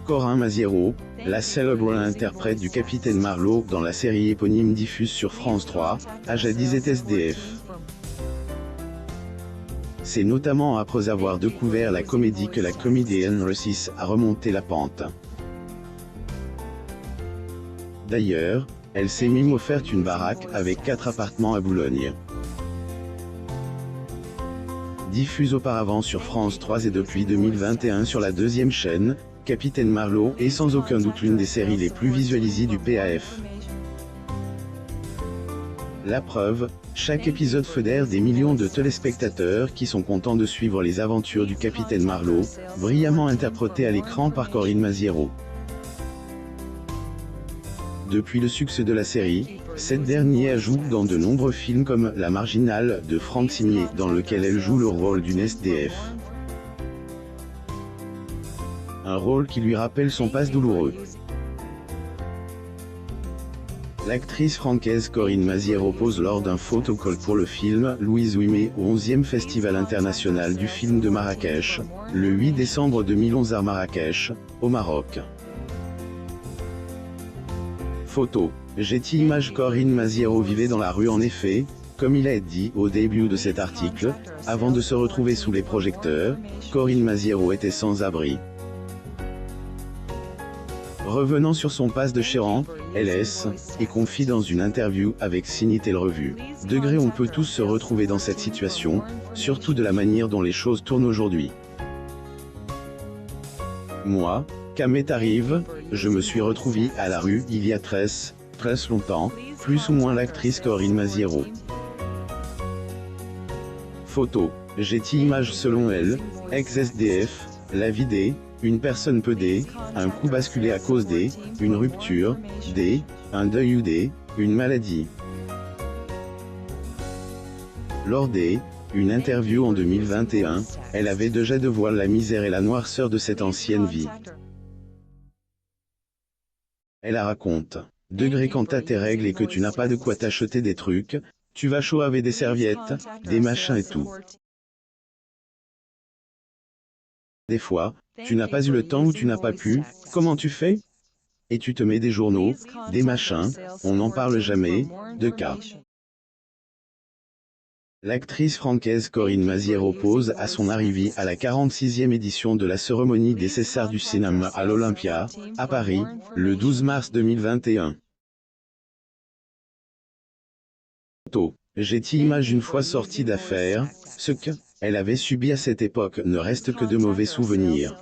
Corinne Maziero, la célèbre interprète du capitaine Marlowe dans la série éponyme diffuse sur France 3, a jadis été SDF. C'est notamment après avoir découvert la comédie que la comédienne réussit à remonter la pente. D'ailleurs, elle s'est même offerte une baraque avec 4 appartements à Boulogne. Diffuse auparavant sur France 3 et depuis 2021 sur la deuxième chaîne, Capitaine Marlowe est sans aucun doute l'une des séries les plus visualisées du PAF. La preuve, chaque épisode fédère des millions de téléspectateurs qui sont contents de suivre les aventures du Capitaine Marlowe, brillamment interprété à l'écran par Corinne Maziero. Depuis le succès de la série, cette dernière joue dans de nombreux films comme La Marginale de Franck Signé dans lequel elle joue le rôle d'une SDF. Un rôle qui lui rappelle son passé douloureux. L'actrice francaise Corinne Maziero pose lors d'un photocall pour le film Louise Ouimet au 11e Festival international du film de Marrakech, le 8 décembre 2011 à Marrakech, au Maroc. Photo. Getty Images. Corinne Maziero vivait dans la rue en effet, comme il a été dit au début de cet article, avant de se retrouver sous les projecteurs, Corinne Maziero était sans abri. Revenant sur son pass de Chéran, LS, et confie dans une interview avec Cinétel Revue. Degré, on peut tous se retrouver dans cette situation, surtout de la manière dont les choses tournent aujourd'hui. Moi, qu'à m'est arrive, je me suis retrouvé à la rue il y a très longtemps, plus ou moins l'actrice Corinne Maziero. Photo. Getty Images. Selon elle, ex-SDF, la vie des, une personne peut des, un coup basculé à cause des, une rupture, des, un deuil ou des, une maladie. Lors des, une interview en 2021, elle avait déjà dévoilé la misère et la noirceur de cette ancienne vie. Elle la raconte. Degré, quand t'as tes règles et que tu n'as pas de quoi t'acheter des trucs, tu vas chaud avec des serviettes, des machins et tout. Des fois, tu n'as pas eu le temps ou tu n'as pas pu, comment tu fais? Et tu te mets des journaux, des machins, on n'en parle jamais, de cas. L'actrice francaise Corinne Maziero pose à son arrivée à la 46e édition de la cérémonie des Césars du cinéma à l'Olympia, à Paris, le 12 mars 2021. Photo. Getty Images. Une fois sortie d'affaires, ce que elle avait subi à cette époque ne reste que de mauvais souvenirs.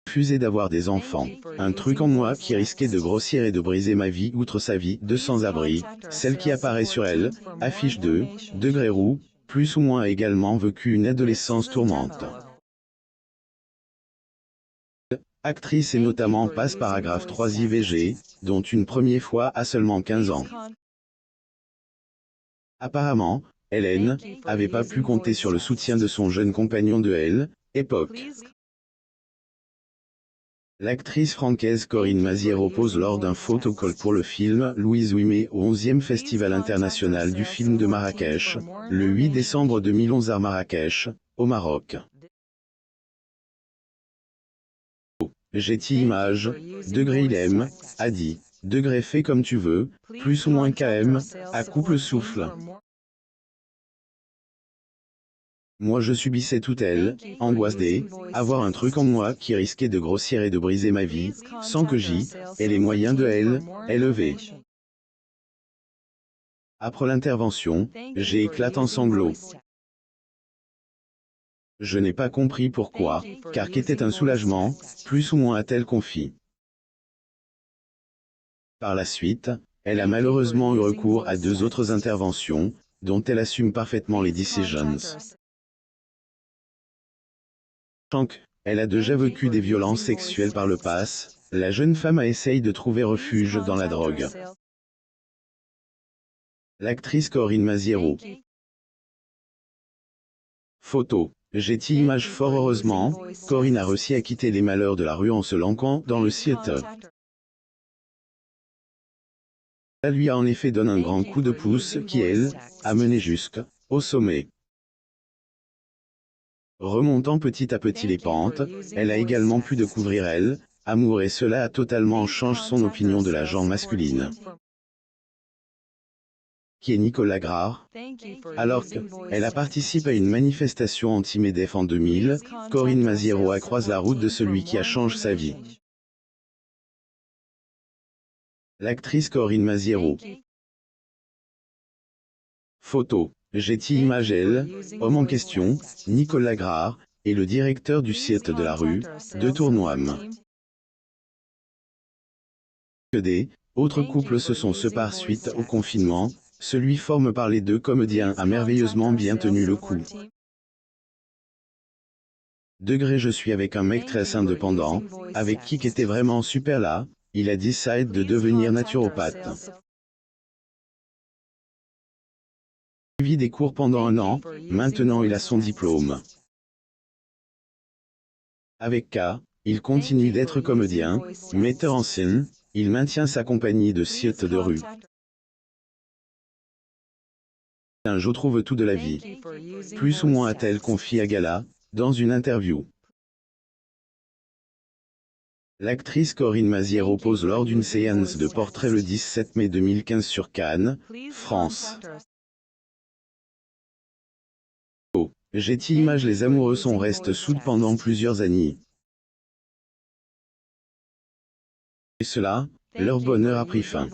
Refusé d'avoir des enfants, un truc en moi qui risquait de grossir et de briser ma vie. Outre sa vie de sans-abri, celle qui apparaît sur elle, affiche 2, Degré roux, plus ou moins a également vécu une adolescence tourmente. Actrice et notamment passe paragraphe 3 IVG, dont une première fois à seulement 15 ans. Apparemment, Hélène avait pas pu compter sur le soutien de son jeune compagnon de l'époque. L'actrice francaise Corinne Maziero pose lors d'un photocall pour le film Louise Ouimet au 11e Festival international du film de Marrakech, le 8 décembre 2011 à Marrakech, au Maroc. Getty Images. Degré, il aime, a dit. Degré, fais comme tu veux, plus ou moins KM, à couple souffle. Moi je subissais toute angoisse des, avoir un truc en moi qui risquait de grossir et de briser ma vie, sans que j'y ait les moyens de élever. Après l'intervention, j'ai éclaté en sanglots. Je n'ai pas compris pourquoi, car qu'était un soulagement, plus ou moins a-t-elle confié. Par la suite, elle a malheureusement eu recours à 2 autres interventions, dont elle assume parfaitement les décisions. Elle a déjà vécu des violences sexuelles par le passé, la jeune femme a essayé de trouver refuge dans la drogue. L'actrice Corinne Maziero. Photo. Getty Images. Fort heureusement, Corinne a réussi à quitter les malheurs de la rue en se lançant dans le theater. Ça lui a en effet donné un grand coup de pouce qui, a mené jusqu'au sommet. Remontant petit à petit les pentes, elle a également pu découvrir elle, amour et cela a totalement changé son opinion de la genre masculine. Qui est Nicolas Grard. Alors qu'elle a participé à une manifestation anti-MEDEF en 2000, Corinne Maziero a croisé la route de celui qui a changé sa vie. L'actrice Corinne Maziero. Photo. Getty Images elle, homme en question, Nicolas Grard, est le directeur du site de la rue, de Tournoime. Que des autres couples se sont séparés suite au confinement, celui formé par les deux comédiens a merveilleusement bien tenu le coup. Je suis avec un mec très indépendant, avec qui était vraiment super là, il a décidé de devenir naturopathe. Il vit des cours pendant 1 an, maintenant il a son diplôme. Avec K, il continue d'être comédien, metteur en scène, il maintient sa compagnie de site de rue. Je trouve tout de la vie. Plus ou moins a-t-elle confié à Gala, dans une interview. L'actrice Corinne Maziero pose lors d'une séance de portrait le 17 mai 2015 sur Cannes, France. Getty Images. Les amoureux sont restés soudés pendant plusieurs années. Et cela, leur bonheur a pris fin.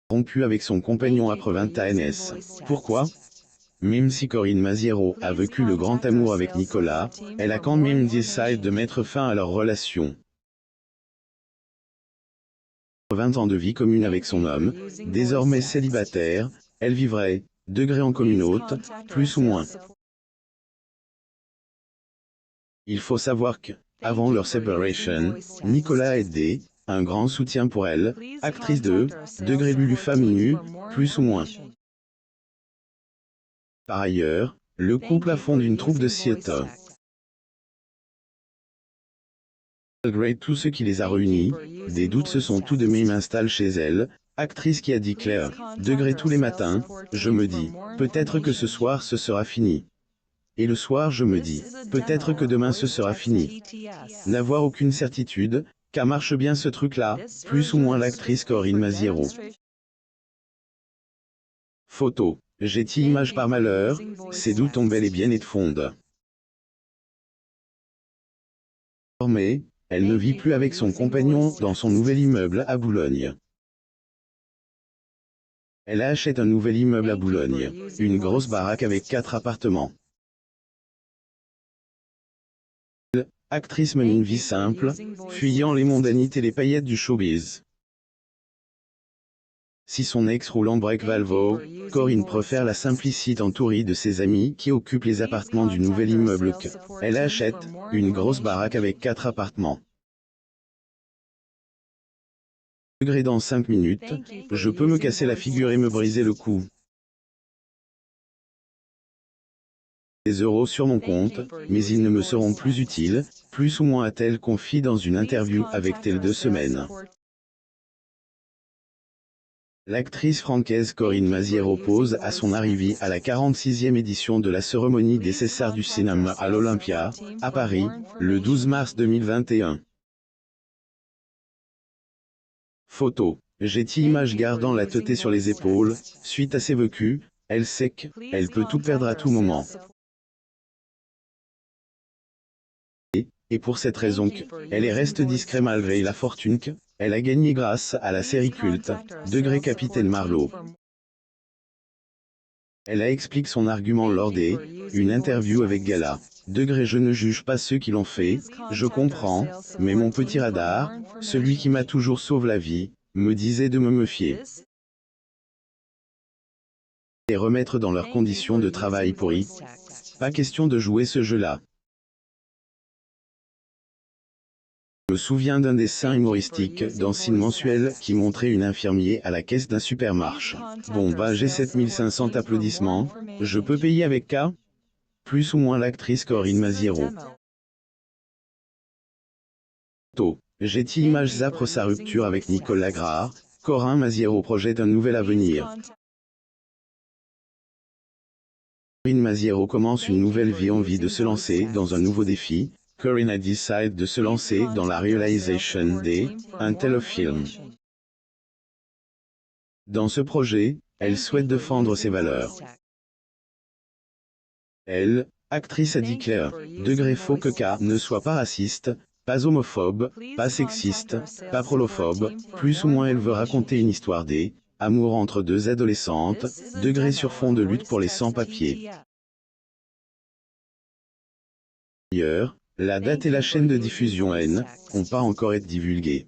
Rompu avec son compagnon après 20 ans. Pourquoi? Même si Corinne Maziero a vécu le grand amour avec Nicolas, elle a quand même décidé de mettre fin à leur relation. 20 ans de vie commune avec son homme, désormais célibataire, elle vivrait, en communauté, plus ou moins. Il faut savoir que, avant leur séparation, Nicolas a été un grand soutien pour elle, actrice de Lulu Famille, plus ou moins. Par ailleurs, le couple a fondé une troupe de theater. Malgré tout ce qui les a réunis, des doutes se sont tout de même installés chez elle, actrice qui a dit clair, tous les matins, je me dis, peut-être que ce soir ce sera fini. Et le soir je me dis, peut-être que demain ce sera fini. N'avoir aucune certitude, car marche bien ce truc-là, plus ou moins l'actrice Corinne Maziero. Photo. Getty Images. Par malheur, ces doutes tombent bel et bien et de fonde. Désormais, elle ne vit plus avec son compagnon dans son nouvel immeuble à Boulogne. Elle achète un nouvel immeuble à Boulogne, une grosse baraque avec 4 appartements. Actrice mène une vie simple, fuyant les mondanités et les paillettes du showbiz. Si son ex roule en break Valvo, Corinne préfère la simplicité entourée de ses amis qui occupent les appartements du nouvel immeuble qu'elle achète, une grosse baraque avec 4 appartements. Dans 5 minutes, je peux me casser la figure et me briser le cou. Des euros sur mon compte, mais ils ne me seront plus utiles, plus ou moins a-t-elle confié dans une interview avec Tel 2 semaines. L'actrice francaise Corinne Maziero pose à son arrivée à la 46e édition de la cérémonie des Césars du cinéma à l'Olympia, à Paris, le 12 mars 2021. Photo. Getty Images. Gardant la tête sur les épaules, suite à ses vécus, elle sait qu'elle peut tout perdre à tout moment. Et pour cette raison elle reste discrète malgré la fortune qu'elle a gagnée grâce à la série culte, Capitaine Marlowe. Elle a expliqué son argument lors d'une interview avec Gala. Je ne juge pas ceux qui l'ont fait, je comprends, mais mon petit radar, celui qui m'a toujours sauvé la vie, me disait de me méfier. Et remettre dans leurs conditions de travail pourries. Pas question de jouer ce jeu-là. Je me souviens d'un dessin humoristique dans Cine Mensuel qui montrait une infirmière à la caisse d'un supermarché. Bon bah j'ai 7500 applaudissements, je peux payer avec K? Plus ou moins l'actrice Corinne Maziero. Getty Images. Après sa rupture avec Nicolas Grard, Corinne Maziero projette un nouvel avenir. Corinne Maziero commence une nouvelle vie, envie de se lancer dans un nouveau défi. Corinne décide de se lancer dans la réalisation d'un téléfilm. Dans ce projet, elle souhaite défendre ses valeurs. Elle, actrice, a dit Claire, faut que K ne soit pas raciste, pas homophobe, pas sexiste, pas prolophobe, plus ou moins elle veut raconter une histoire d'amour entre deux adolescentes, sur fond de lutte pour les sans-papiers. D'ailleurs, la date et la chaîne de diffusion n'ont pas encore été divulguées.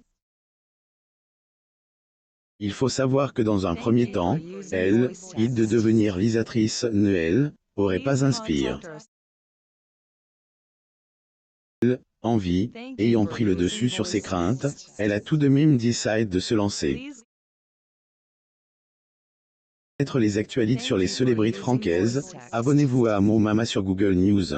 Il faut savoir que dans un premier temps, elle, de devenir réalisatrice, aurait pas inspiré. Envie, ayant pris le dessus sur ses craintes, elle a tout de même décidé de se lancer. Être les actualités sur les célébrités françaises, abonnez-vous à Mon Mama sur Google News.